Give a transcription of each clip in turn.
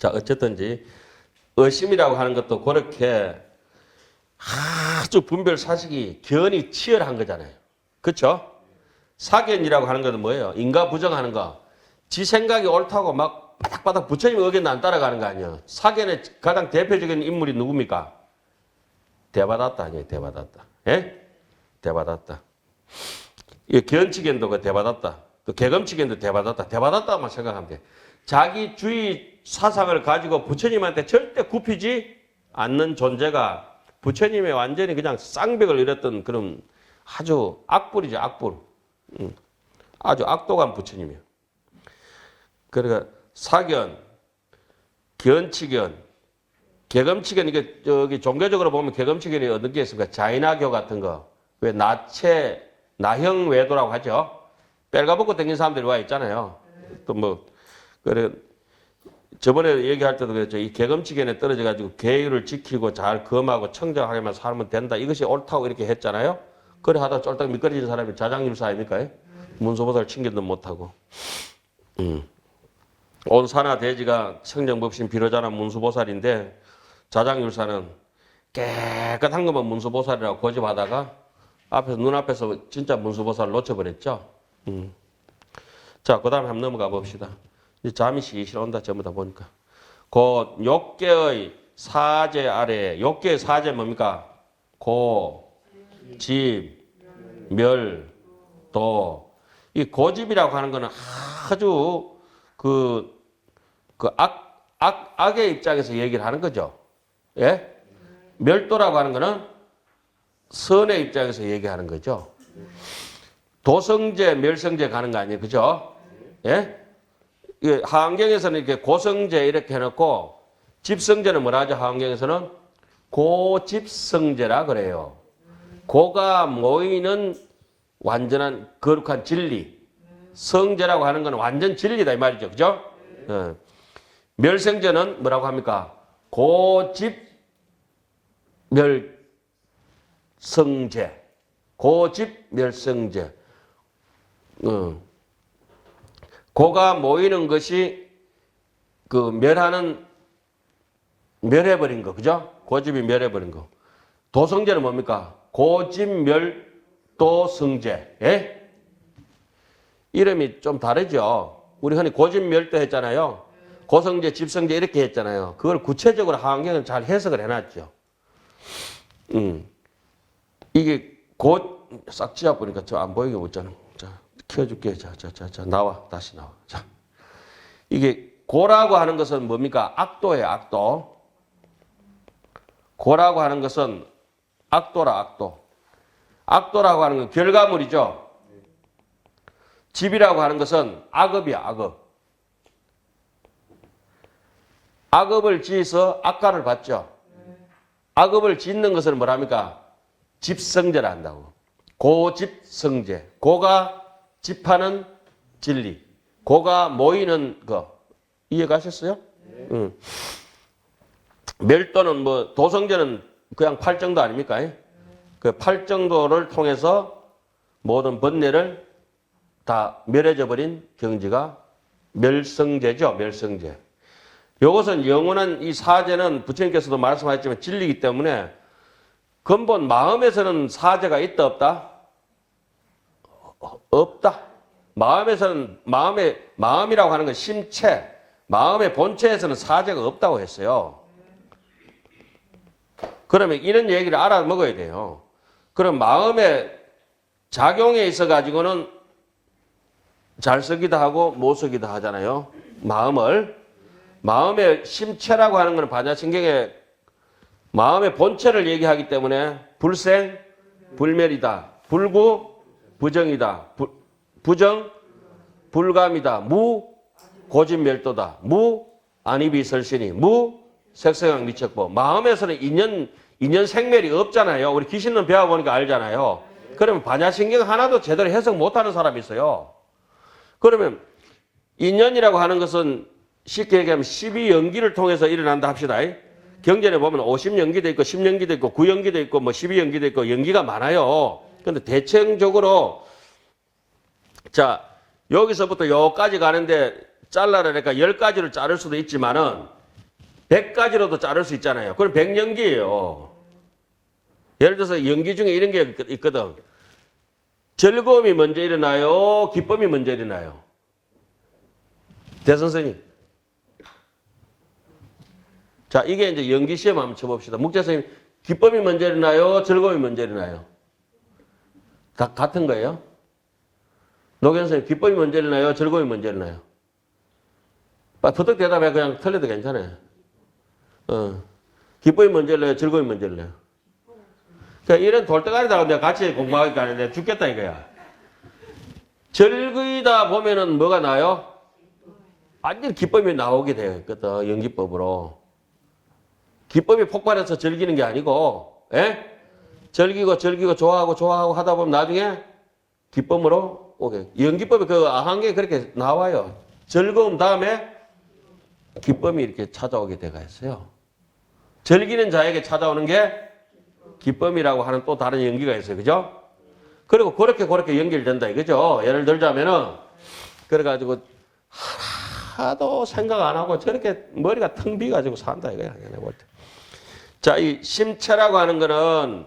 자, 어쨌든지 의심이라고 하는 것도 그렇게 아주 분별 사식이 견이 치열한 거잖아요. 그렇죠? 사견이라고 하는 것은 뭐예요? 인과 부정하는 거. 지 생각이 옳다고 막 바닥바닥 부처님 의견도 안 따라가는 거 아니에요. 사견의 가장 대표적인 인물이 누굽니까? 대바다tta 아니에요. 대바다tta. 예? 대바다tta. 이 견치견도 그 대바다tta. 또 개검치견도 대바다tta. 대바다tta만 생각하면 돼. 자기 주의 사상을 가지고 부처님한테 절대 굽히지 않는 존재가 부처님의 완전히 그냥 쌍벽을 이뤘던 그런 아주 악불이죠. 악불. 아주 악독한 부처님이에요. 그러니까 사견, 견치견, 개검치견, 이게 저기 종교적으로 보면 개검치견이 어떤 게 있습니까? 자인화교 같은 거. 왜 나형 외도라고 하죠? 뺄가벗고 댕긴 사람들이 와 있잖아요. 또 뭐, 그래, 저번에 얘기할 때도 그랬죠. 이 개검치견에 떨어져가지고 계율을 지키고 잘 검하고 청정하게만 살면 된다. 이것이 옳다고 이렇게 했잖아요. 그래 하다 쫄딱 미끄러진 사람이 자장률사 아닙니까? 문수보살 칭견도 못하고. 온 산하 대지가 청정법신 비로자나 문수보살인데 자장률사는 깨끗한 것만 문수보살이라고 고집하다가 앞에서 눈앞에서 진짜 문수보살을 놓쳐버렸죠. 자, 그 다음에 한번 넘어가 봅시다. 이제 잠이 시시시 온다, 전부 다 보니까. 곧 욕계의 사제 아래, 욕계의 사제 뭡니까? 고, 집, 멸, 도. 이 고집이라고 하는 거는 아주 악의 입장에서 얘기를 하는 거죠. 예? 멸도라고 하는 거는 선의 입장에서 얘기하는 거죠. 도성제, 멸성제 가는 거 아니에요. 그죠? 예? 하안경에서는 이렇게 고성제 이렇게 해놓고 집성제는 뭐라 하죠? 하안경에서는 고집성제라 그래요. 고가 모이는 완전한 거룩한 진리. 성제라고 하는 건 완전 진리다 이 말이죠. 그죠? 멸성제는 뭐라고 합니까? 고집 멸성제. 고집 멸성제. 고가 모이는 것이 멸해버린 거. 그죠? 고집이 멸해버린 거. 도성제는 뭡니까? 고집 멸도성제. 예? 이름이 좀 다르죠. 우리 흔히 고집멸도 했잖아요. 고성제, 집성제 이렇게 했잖아요. 그걸 구체적으로 하안경은 잘 해석을 해놨죠. 이게 곧 싹 지어 보니까 저 안 보이게 못잖아. 자, 키워줄게. 자, 나와. 다시 나와. 자, 이게 고라고 하는 것은 뭡니까? 악도예요, 악도. 고라고 하는 것은 악도라, 악도. 악도라고 하는 건 결과물이죠. 집이라고 하는 것은 악업이야, 악업. 악업을 지어서 악과를 받죠. 악업을 짓는 것을 뭐랍니까? 집성제라 한다고. 고집성제. 고가 집하는 진리. 고가 모이는 거. 이해가셨어요? 멸도는 뭐, 도성제는 그냥 팔정도 아닙니까? 그 팔정도를 통해서 모든 번뇌를 다 멸해져 버린 경지가 멸성제죠. 멸성제. 이것은 영원한 이 사제는 부처님께서도 말씀하셨지만 진리이기 때문에 근본 마음에서는 사제가 있다 없다? 없다. 마음에서는 마음이라고 하는 건 심체, 마음의 본체에서는 사제가 없다고 했어요. 그러면 이런 얘기를 알아먹어야 돼요. 그럼 마음의 작용에 있어 가지고는 잘 쓰기도 하고 못 쓰기도 하잖아요. 마음의 심체라고 하는 것은 반야신경의 마음의 본체를 얘기하기 때문에 불생, 불멸이다. 불구, 부정이다. 부정, 불감이다. 무, 고집멸도다. 무, 안이비설신이. 무, 색성향 미척보. 마음에서는 인연 생멸이 없잖아요. 우리 귀신론 배워보니까 알잖아요. 그러면 반야신경 하나도 제대로 해석 못하는 사람이 있어요. 그러면 인연이라고 하는 것은 쉽게 얘기하면 12연기를 통해서 일어난다 합시다. 경전에 보면 50연기도 있고 10연기도 있고 9연기도 있고 뭐 12연기도 있고 연기가 많아요. 그런데 대체적으로 자 여기서부터 여기까지 가는데 잘라내니까 10가지를 자를 수도 있지만은 100가지로도 자를 수 있잖아요. 그럼 100연기예요. 예를 들어서 연기 중에 이런 게 있거든. 즐거움이 먼저 일어나요? 기쁨이 먼저 일어나요? 대선생님. 자, 이게 이제 연기 시험 한번 쳐봅시다. 묵자선생님, 기쁨이 먼저 일어나요? 즐거움이 먼저 일어나요? 다 같은 거예요? 노견선생님, 기쁨이 먼저 일어나요? 즐거움이 먼저 일어나요? 부탁 대답해. 그냥 틀려도 괜찮아요. 기쁨이 먼저 일어나요? 즐거움이 먼저 일어나요? 그러니까 이런 돌대가리다가 내가 같이 공부하니까 내가 죽겠다 이거야. 즐기다 보면은 뭐가 나요? 완전 기쁨이 나오게 되어 있거든. 연기법으로. 기쁨이 폭발해서 즐기는 게 아니고, 예? 즐기고 좋아하고 하다 보면 나중에 기쁨으로 오게. 연기법이 그 아한게 그렇게 나와요. 즐거움 다음에 기쁨이 이렇게 찾아오게 돼가 있어요. 즐기는 자에게 찾아오는 게 기쁨이라고 하는 또 다른 연기가 있어요. 그죠? 그리고 그렇게 연결된다 이거죠. 예를 들자면은, 그래가지고, 하도 생각 안 하고 저렇게 머리가 텅 비가지고 산다 이거야. 내가 볼 때. 자, 이 심체라고 하는 거는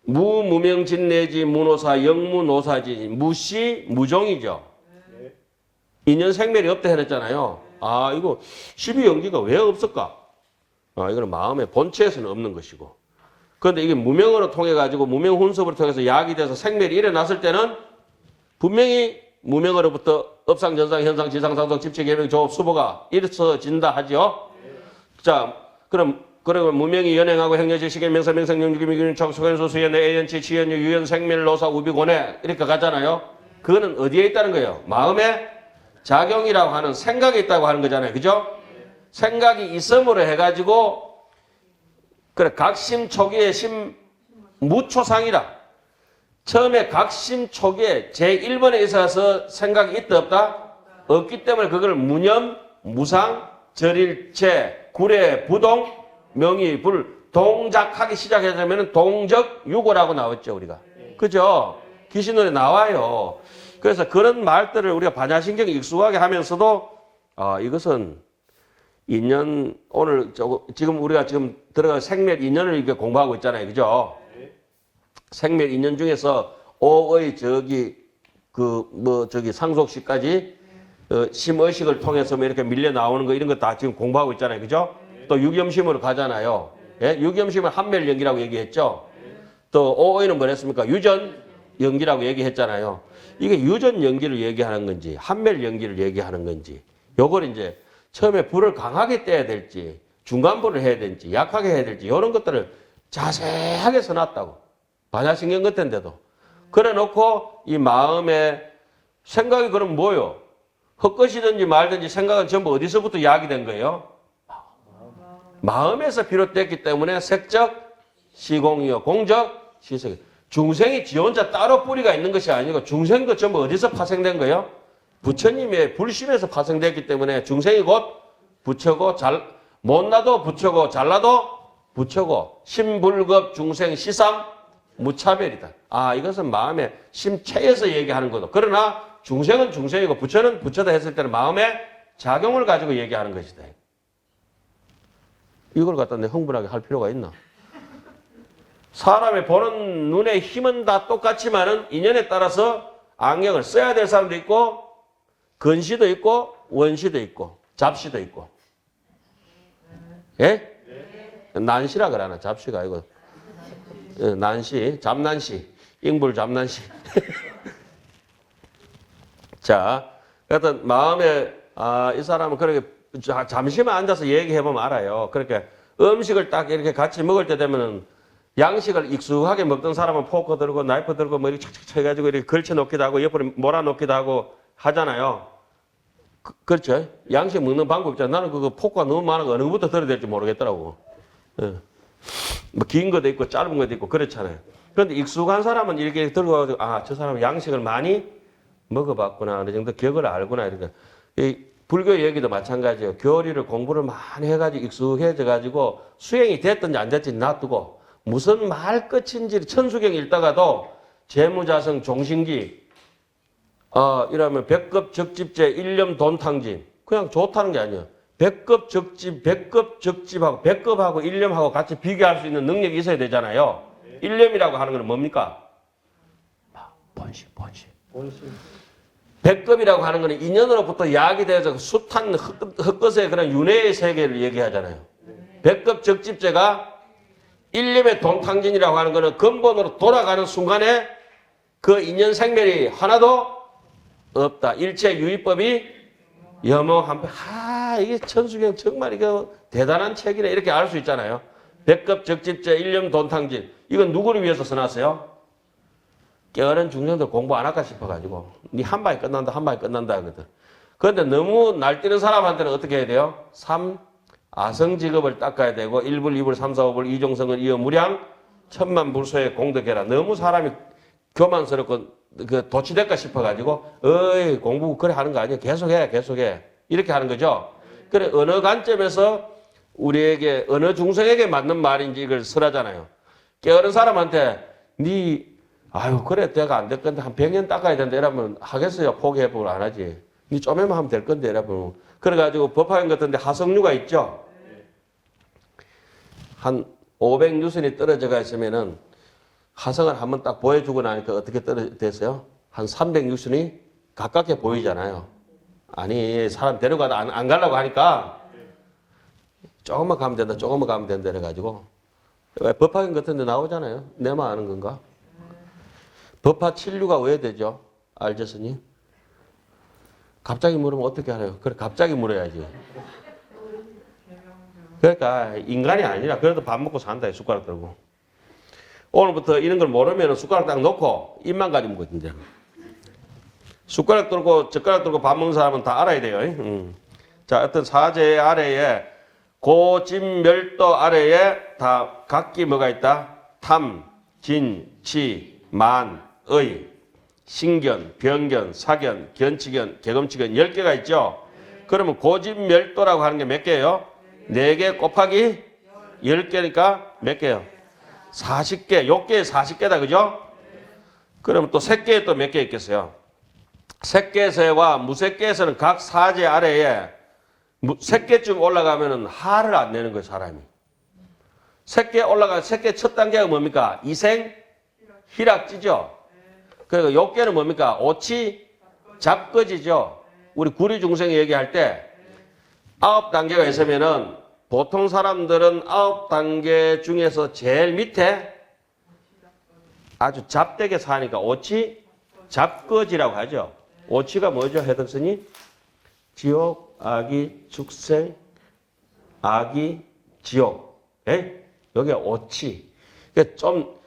무무명진내지 무노사 영무노사지 무시 무종이죠. 인연 생멸이 없다 해냈잖아요. 아, 이거 12연기가 왜 없을까? 아, 이거는 마음의 본체에서는 없는 것이고. 그런데 이게 무명으로 통해 가지고 무명 혼섭으로 통해서 야학이 돼서 생멸이 일어났을 때는 분명히 무명으로부터 업상, 전상, 현상, 지상, 상속, 집체, 계명, 조업, 수보가 일어서진다 하죠. 자, 그러면 무명이 연행하고 행여지, 시계, 명사, 명상, 영주기, 미균, 척, 소견수, 수연, 애연치, 치연유, 유연, 생멸, 노사, 우비, 고뇌 이렇게 가잖아요. 그거는 어디에 있다는 거예요? 마음의 작용이라고 하는 생각이 있다고 하는 거잖아요. 그죠? 생각이 있음으로 해가지고 그래 각심 초기의 심 무초상이라. 처음에 각심 초기에 제1번에 있어서 생각이 있다 없다? 없기 때문에 그걸 무념, 무상, 절일체, 구례, 부동, 명의, 불, 동작하기 시작하자면 동적, 유고라고 나왔죠 우리가. 그죠? 귀신노래 나와요. 그래서 그런 말들을 우리가 반야신경에 익숙하게 하면서도 이것은 인연, 오늘 지금 우리가 지금 들어가 생멸 인연을 이렇게 공부하고 있잖아요. 그죠? 생멸 인연 중에서 오의 상속시까지 심의식을 통해서 이렇게 밀려 나오는 거 이런 거 다 지금 공부하고 있잖아요. 그죠? 또 유겸심으로 가잖아요. 예? 유겸심은 한멸연기라고 얘기했죠. 또 오의는 뭐랬습니까? 유전연기라고 얘기했잖아요. 이게 유전연기를 얘기하는 건지 한멸연기를 얘기하는 건지 요걸 이제 처음에 불을 강하게 떼야 될지 중간불을 해야 될지 약하게 해야 될지 이런 것들을 자세하게 써놨다고. 반야신경 같은데도. 그래 놓고 이 마음에 생각이 그럼 뭐요? 헛것이든지 말든지 생각은 전부 어디서부터 야기된 거예요? 마음에서 비롯됐기 때문에 색적 시공이요. 공적 시색. 중생이 지 혼자 따로 뿌리가 있는 것이 아니고 중생도 전부 어디서 파생된 거예요? 부처님의 불심에서 파생됐기 때문에 중생이 곧 부처고 못나도 부처고 잘나도 부처고 심불급 중생 시상 무차별이다. 아, 이것은 마음의 심체에서 얘기하는 거다. 그러나 중생은 중생이고 부처는 부처다 했을 때는 마음의 작용을 가지고 얘기하는 것이다. 이걸 갖다 내 흥분하게 할 필요가 있나? 사람의 보는 눈의 힘은 다 똑같지만은 인연에 따라서 안경을 써야 될 사람도 있고 근시도 있고 원시도 있고 잡시도 있고. 예? 난시라 그러나 잡시가 아니고 난시, 잡난시, 잉불 잡난시. 자, 하여튼 마음에 이 사람은 그렇게 잠시만 앉아서 얘기해보면 알아요. 그렇게 음식을 딱 이렇게 같이 먹을 때 되면은 양식을 익숙하게 먹던 사람은 포크 들고 나이프 들고 뭐 이렇게 착착착 해가지고 이렇게 걸쳐 놓기도 하고 옆으로 몰아 놓기도 하고 하잖아요. 그렇죠? 양식 먹는 방법 있잖아. 나는 그거 포크가 너무 많아서 어느 것부터 들어야 될지 모르겠더라고. 예. 뭐 긴 것도 있고 짧은 것도 있고 그렇잖아요. 그런데 익숙한 사람은 이렇게 들고 저 사람은 양식을 많이 먹어봤구나. 어느 정도 격을 알구나. 이렇게. 이 불교 얘기도 마찬가지예요. 교리를 공부를 많이 해가지고 익숙해져가지고 수행이 됐든지 안 됐든지 놔두고 무슨 말 끝인지 천수경 읽다가도 재무자성 종신기 이러면 백급 적집제 일념 돈탕진 그냥 좋다는 게 아니에요. 백급 적집, 백급 적집하고 백급하고 일념하고 같이 비교할 수 있는 능력이 있어야 되잖아요. 일념이라고 하는 건 뭡니까? 본식. 백급이라고 하는 것은 인연으로부터 야기되어서 숱한 헛것의 그런 윤회의 세계를 얘기하잖아요. 백급 적집제가 일념의 동탕진이라고 하는 것은 근본으로 돌아가는 순간에 그 인연 생멸이 하나도 없다. 일체 유의법이 여몽한배. 이게 천수경 정말 이거 대단한 책이네. 이렇게 알 수 있잖아요. 백급 적집제 일념 돈탕진. 이건 누구를 위해서 써놨어요? 깨어른 중생들 공부 안 할까 싶어가지고. 니 한 방에 끝난다 하거든. 그런데 너무 날뛰는 사람한테는 어떻게 해야 돼요? 3. 아성직업을 닦아야 되고 1불, 2불, 3, 4, 5불, 이종성은 이어 무량 천만 불소에 공덕해라. 너무 사람이 교만스럽고 그 도취될까 싶어가지고 공부 그래 하는 거 아니야. 계속해. 이렇게 하는 거죠. 그래 어느 관점에서 우리에게 어느 중생에게 맞는 말인지 이걸 설하잖아요. 깨어른 사람한테 그래 내가 안 될 건데 한 100년 닦아야 된다 이러면 하겠어요. 포기해보고 안 하지. 니 좀에만 하면 될 건데 이러면. 그래가지고 법화경 같은데 하성류가 있죠. 한 500유선이 떨어져가 있으면은 하성을 한번 딱 보여주고 나니까 어떻게 됐어요? 한 300유선이 가깝게 보이잖아요. 아니 사람 데려가다 안 가려고 하니까 조금만 가면 된다 이래가지고 법화경 같은 데 나오잖아요. 내만 아는 건가? 법화 7류가 왜 되죠? 알죠 스님? 갑자기 물으면 어떻게 알아요? 그래 갑자기 물어야지. 그러니까 인간이 아니라 그래도 밥 먹고 산다. 숟가락 들고. 오늘부터 이런 걸 모르면 숟가락 딱 놓고 입만 가지면 거든요. 숟가락 들고 젓가락 들고 밥 먹는 사람은 다 알아야 돼요. 자, 어떤 사제 아래에 고진멸도 아래에 다 각기 뭐가 있다? 탐, 진, 치, 만, 의, 신견, 병견, 사견, 견치견, 개검치견 10개가 있죠. 그러면 고진멸도라고 하는 게 몇 개예요? 4개 곱하기 10개니까 몇 개요? 40개, 욕계에 40개다, 그죠? 그러면 또 색계에 또 몇 개 있겠어요? 색계세와 무색계에서는 각 사제 아래에 색계쯤 올라가면은 하를 안 내는 거예요, 사람이. 색계 첫 단계가 뭡니까? 이생, 희락지죠? 그리고 욕계는 뭡니까? 오치, 잡거지죠? 우리 구리중생 얘기할 때 9단계가 있으면은 보통 사람들은 9단계 중에서 제일 밑에 아주 잡되게 사니까 오치, 잡거지라고 하죠. 오치가 뭐죠, 해덕스님? 지옥, 악이, 축생, 악이, 지옥. 여기가 오치. 그러니까 좀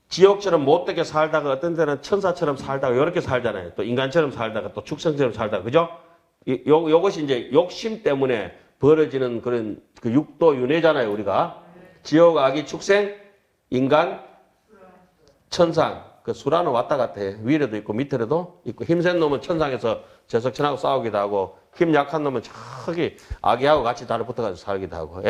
지옥처럼 못되게 살다가 어떤 데는 천사처럼 살다가 이렇게 살잖아요. 또 인간처럼 살다가 또 축생처럼 살다가, 그죠? 요것이 이제 욕심 때문에 벌어지는 그런 그 육도 윤회잖아요, 우리가. 지옥, 악이, 축생, 인간, 천상. 그 수라는 왔다 갔다 해. 위로도 있고 밑으로도 있고. 힘센 놈은 천상에서 재석천하고 싸우기도 하고, 힘 약한 놈은 저기 아기하고 같이 달라붙어가지고 살기도 하고.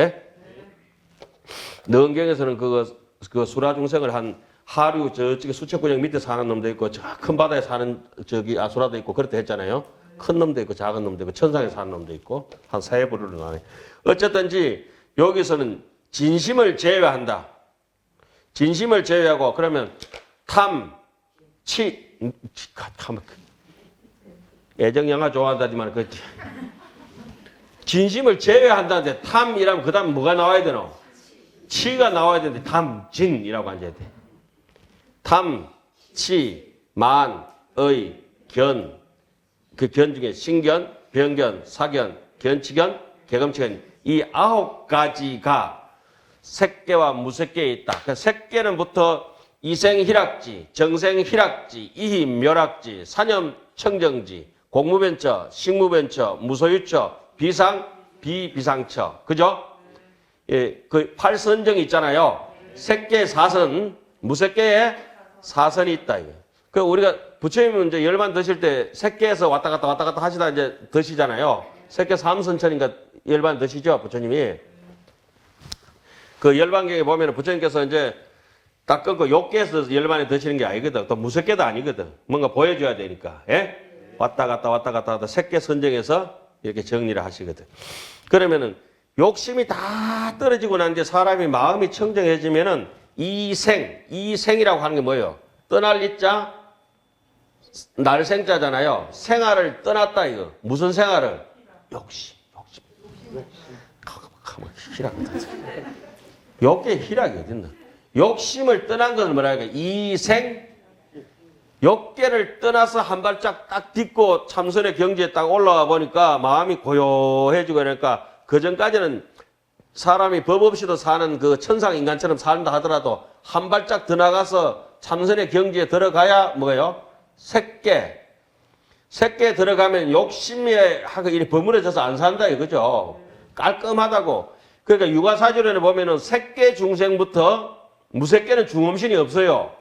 능경에서는 그 수라 중생을 한 하류 저쪽에 수첩구녕 밑에 사는 놈도 있고, 저 큰 바다에 사는 저기 아수라도 있고 그렇다 했잖아요. 큰 놈도 있고 작은 놈도 있고 천상에 사는 놈도 있고 한 세 부류로 나눠요. 어쨌든지 여기서는 진심을 제외한다. 진심을 제외하고 그러면 탐, 치, 애정 영화 좋아한다지만 그 진심을 제외한다는데 탐이라면 그 다음 뭐가 나와야 되노? 치가 나와야 되는데 탐진이라고 앉아야 돼. 탐, 치, 만, 의, 견. 그 견 중에 신견, 병견, 사견, 견치견, 개검치견 이 9가지가 색계와 무색계에 있다. 그 색계는부터 이생희락지, 정생희락지, 이희묘락지, 사념청정지, 공무변처, 식무변처, 무소유처, 비상, 비비상처. 그죠? 그 8선정이 있잖아요. 색계 사선, 무색계에 사선이 있다. 그 우리가 부처님은 이제 열반 드실 때 색계에서 왔다 갔다 하시다 이제 드시잖아요. 색계 3선천인가 열반 드시죠, 부처님이. 그 열반경에 보면 부처님께서 이제 딱 끊고 욕계에서 열반에 드시는 게 아니거든. 또 무색계도 아니거든. 뭔가 보여줘야 되니까. 왔다 갔다 색계 선정해서 이렇게 정리를 하시거든. 그러면은 욕심이 다 떨어지고 난 뒤에 사람이 마음이 청정해지면은 이생이라고 하는 게 뭐예요? 떠날 이자, 날생자잖아요. 생활을 떠났다 이거. 무슨 생활을? 욕심. 희락. 욕의 희락이 어딨나? 욕심을 떠난 건 뭐라 할까? 이생. 욕계를 떠나서 한 발짝 딱 딛고 참선의 경지에 딱 올라와 보니까 마음이 고요해지고 그러니까 그 전까지는 사람이 법 없이도 사는 그 천상 인간처럼 산다 하더라도 한 발짝 더 나가서 참선의 경지에 들어가야 뭐예요? 색계 들어가면 욕심에 하고 이렇게 버무려져서 안 산다 이거죠. 깔끔하다고. 그러니까 육아사주론에 보면은 색계 중생부터 무색계는 중음신이 없어요.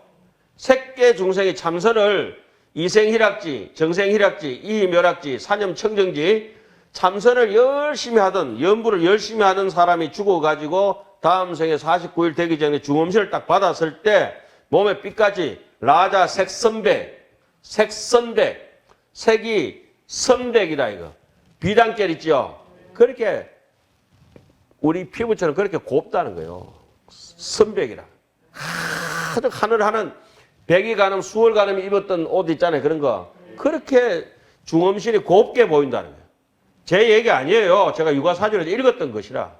색계 중생이 참선을 이생희락지, 정생희락지, 이희묘락지, 사념청정지 참선을 열심히 하던 연부를 열심히 하던 사람이 죽어가지고 다음 생에 49일 되기 전에 중음신을 딱 받았을 때 몸에 삐까지 라자 색이 선백이다 이거. 비단결 있죠. 그렇게 우리 피부처럼 그렇게 곱다는 거예요. 선백이라. 아주 하늘하는 백이 가늠, 수월 가늠 입었던 옷 있잖아요. 그런 거. 그렇게 중음신이 곱게 보인다는 거예요. 제 얘기 아니에요. 제가 육아사주에서 읽었던 것이라.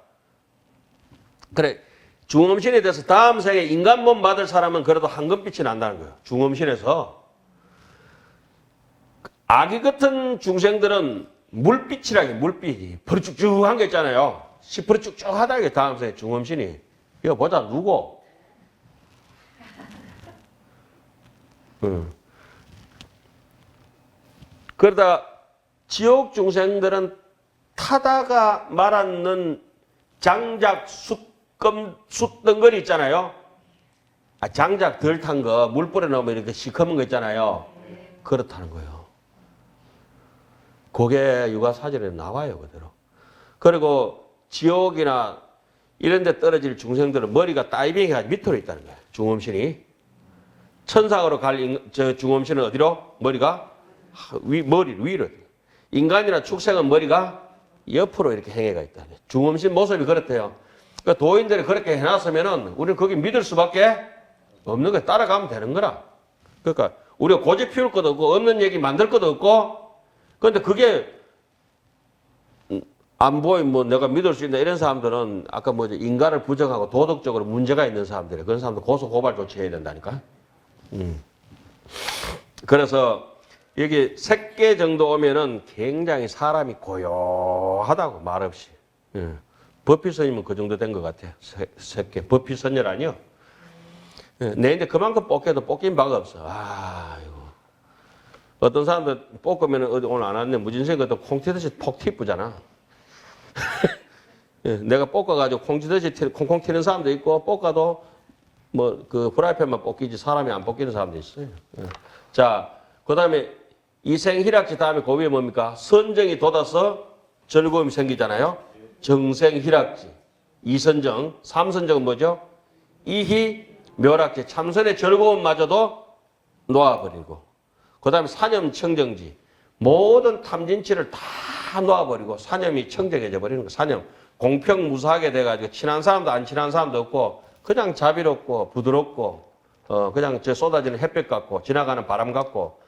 그래. 중음신에 대해서 다음 생에 인간몸 받을 사람은 그래도 황금빛이 난다는 거예요. 중음신에서. 아기 같은 중생들은 물빛이라게 물빛이 퍼쭉쭉한 게 있잖아요. 시퍼쭉쭉하다 이게 다음 생에 중음신이. 이거 보자 누구? 그러다 지옥 중생들은 타다가 말았는 장작 숯덩거리 있잖아요. 장작 덜 탄 거 물 뿌려 넣으면 이렇게 시커먼 거 있잖아요. 그렇다는 거예요. 그게 육아사전에 나와요 그대로. 그리고 지옥이나 이런 데 떨어질 중생들은 머리가 다이빙 해가지고 밑으로 있다는 거예요. 중음신이. 천상으로 갈 중음신은 어디로? 머리가 머리 위로. 인간이나 축생은 머리가 옆으로 이렇게 행해가 있다. 중음신 모습이 그렇대요. 그러니까 도인들이 그렇게 해놨으면은 우리는 거기 믿을 수밖에 없는 거야. 따라가면 되는 거라. 그러니까 우리가 고집 피울 것도 없고 없는 얘기 만들 것도 없고. 그런데 그게 안 보이면 뭐 내가 믿을 수 있다 이런 사람들은 아까 뭐죠 인간을 부정하고 도덕적으로 문제가 있는 사람들이에요. 그런 사람들 고소 고발 조치해야 된다니까. 그래서 여기 색계 정도 오면은 굉장히 사람이 고요하다고 말없이. 버피선이면 그 정도 된 것 같아요. 색계 버피선열 아니요. 내 이제 그만큼 뽑게도 뽑긴 바가 없어. 아이고. 어떤 사람들 뽑으면 오늘 안 왔네. 무진생 것도 콩 튀듯이 폭 튀쁘잖아. 내가 볶아가지고 콩 튀듯이 콩콩 튀는 사람도 있고 볶아도 뭐 그 프라이팬만 볶이지 사람이 안 볶이는 사람도 있어요. 자, 그 다음에 이생희락지 다음에 그 위에 뭡니까? 선정이 돋아서 즐거움이 생기잖아요. 정생희락지. 이선정. 삼선정은 뭐죠? 이희묘락지. 참선의 즐거움마저도 놓아버리고. 그 다음에 사념청정지. 모든 탐진치를 다 놓아버리고 사념이 청정해져 버리는 거. 사념. 공평무사하게 돼가지고 친한 사람도 안 친한 사람도 없고 그냥 자비롭고 부드럽고 그냥 저 쏟아지는 햇볕 같고 지나가는 바람 같고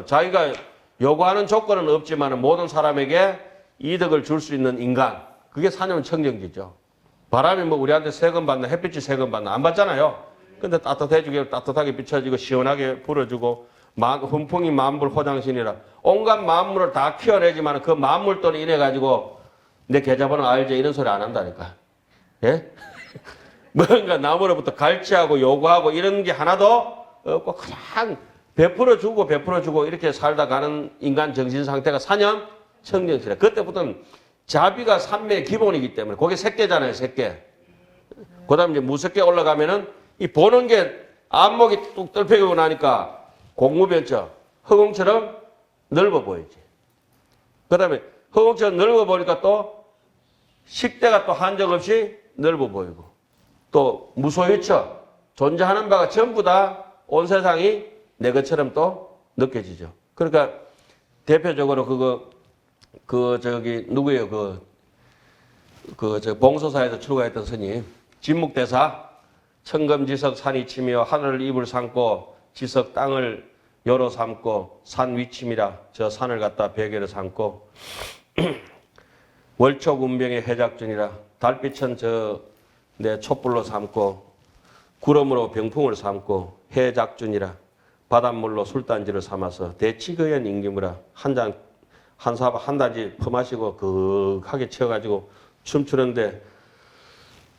자기가 요구하는 조건은 없지만 모든 사람에게 이득을 줄 수 있는 인간. 그게 사념청정지죠. 바람이 뭐 우리한테 세금 받나 햇빛이 세금 받나 안 받잖아요. 근데 따뜻해지게 따뜻하게 비춰지고 시원하게 불어주고 훈풍이 만물 호장신이라 온갖 만물을 다 키워내지만 그 만물들로 인해 가지고 내 계좌번호 알지 이런 소리 안 한다니까. 예? 뭔가 남으로부터 갈취하고 요구하고 이런 게 하나도 없고 그냥 베풀어주고 이렇게 살다 가는 인간 정신 상태가 사념 청정시라. 그때부터는 자비가 삼매의 기본이기 때문에 그게 색계잖아요. 색계. 그 다음에 이제 무색계 올라가면은 이 보는 게 안목이 뚝 떨펴지고 나니까 공무변처 허공처럼 넓어 보이지. 그 다음에 허공처럼 넓어 보니까 또 식대가 또 한정 없이 넓어 보이고 또 무소유처 존재하는 바가 전부 다 온 세상이 내 것처럼 또 느껴지죠. 그러니까 대표적으로 누구예요? 봉서사에서 출가했던 스님, 진묵대사, 천금지석 산이 치며 하늘을 입을 삼고 지석 땅을 여로 삼고 산 위침이라 저 산을 갖다 베개로 삼고 월초군병의 해작준이라 달빛은 저 내 촛불로 삼고 구름으로 병풍을 삼고 해작준이라 바닷물로 술단지를 삼아서 대치거연 임기무라 한 사바 한 단지 퍼마시고 극하게 채워가지고 춤추는데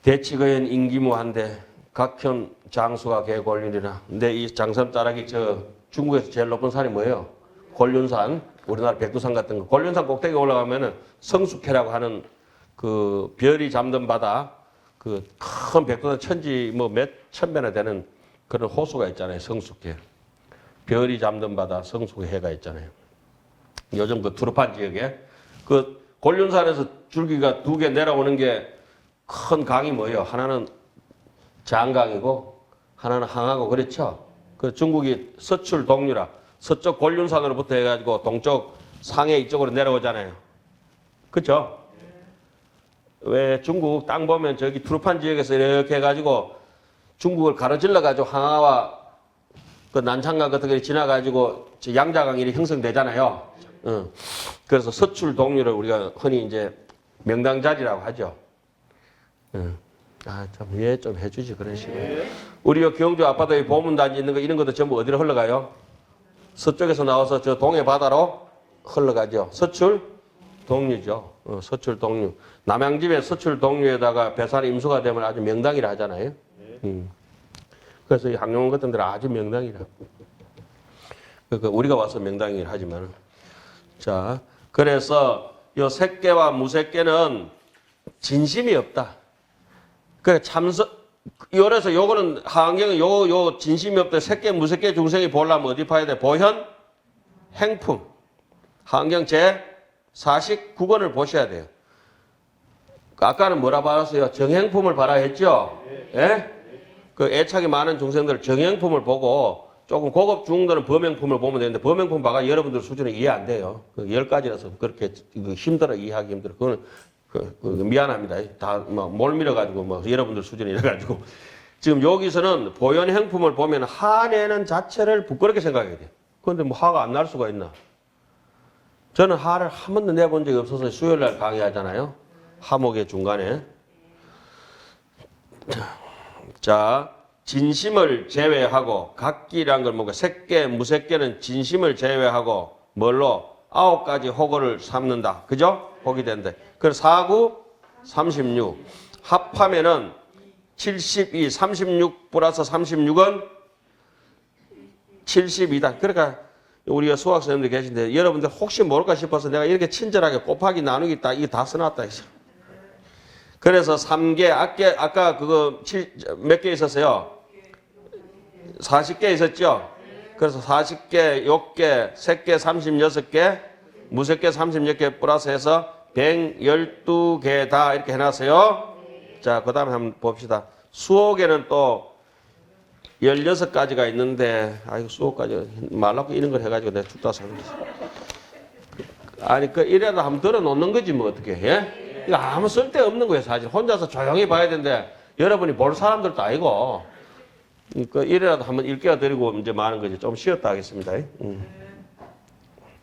대치거연 임기무한데 각현 장수가 개골륜이라. 근데 이 장섬자락이 저 중국에서 제일 높은 산이 뭐예요? 곤륜산. 우리나라 백두산 같은 거. 곤륜산 꼭대기 올라가면은 성숙회라고 하는 그 별이 잠든 바다, 그 큰 백두산 천지 뭐 몇 천 배나 되는 그런 호수가 있잖아요. 성숙회. 별이 잠든 바다 성숙회가 있잖아요. 요즘 그 두루판 지역에 그 곤륜산에서 줄기가 두 개 내려오는 게 큰 강이 뭐예요? 하나는 장강이고 하나는 항하고 그렇죠. 그 중국이 서출 동류라 서쪽 곤륜산으로부터 해가지고 동쪽 상해 이쪽으로 내려오잖아요. 그렇죠? 왜 중국 땅 보면 저기 두루판 지역에서 이렇게 해가지고 중국을 가로질러 가지고 항하와 그 난창강 같은 게 지나가지고 양자강이 형성되잖아요. 그래서 서출 동류를 우리가 흔히 이제 명당자리라고 하죠. 참 이해 좀 해주지 그런 식으로. 우리 경주 앞바다에 보문단지 있는 거 이런 것도 전부 어디로 흘러가요? 서쪽에서 나와서 저 동해 바다로 흘러가죠. 서출 동류죠. 서출 동류. 남양집에 서출 동류에다가 배산 임수가 되면 아주 명당이라 하잖아요. 그래서 이 항룡원 같은 데는 아주 명당이라. 그러니까 우리가 와서 명당이라 하지만. 자, 그래서 요 색계와 무색계는 진심이 없다. 그래 요래서 요거는 하안경은 요 진심이 없다. 색계 무색계 중생이 보려면 어디 봐야 돼? 보현 행품. 하안경 제 49권을 보셔야 돼요. 아까는 뭐라 봤어요? 정행품을 봐라 했죠? 예? 그 애착이 많은 중생들 정행품을 보고 조금 고급 중들은 범행품을 보면 되는데 범행품 봐가 여러분들 수준에 이해 안 돼요. 그 10가지라서 그렇게 힘들어 이해하기 힘들어. 그거는 미안합니다. 다 뭐 몰밀어가지고 뭐 여러분들 수준에 이래가지고 지금 여기서는 보현 행품을 보면 화내는 자체를 부끄럽게 생각해야 돼. 그런데 뭐 화가 안 날 수가 있나? 저는 화를 한 번도 내본 적이 없어서 수요일날 강의하잖아요. 화목의 중간에. 자, 진심을 제외하고 각기란 걸 뭔가 색계, 무색계는 진심을 제외하고 뭘로 9가지 호거를 삼는다. 그죠? 호기 된다. 그래서 49, 36 합하면은 72, 36 플러스 36은 72다. 그러니까 우리가 수학 선생님들 계신데 여러분들 혹시 모를까 싶어서 내가 이렇게 친절하게 곱하기 나누기 딱 이거 다 써놨다. 그래서 3개, 아까 그거 몇 개 있었어요? 40개 있었죠? 그래서 40개, 6개, 3개, 36개, 무색개 36개 플러스 해서 112개 이렇게 해놨어요. 자, 그 다음에 한번 봅시다. 수호계는 또 16가지가 있는데, 아이고, 수호까지 말라고 이런 걸 해가지고 내가 죽다 사는 거지. 아니, 이래도 한번 들어놓는 거지, 뭐, 어떻게, 예? 이거 아무 쓸데없는 거예요, 사실. 혼자서 조용히 봐야 되는데, 여러분이 볼 사람들도 아니고, 이래라도 한번 일깨워 드리고 이제 마는 거지. 좀 쉬었다 하겠습니다.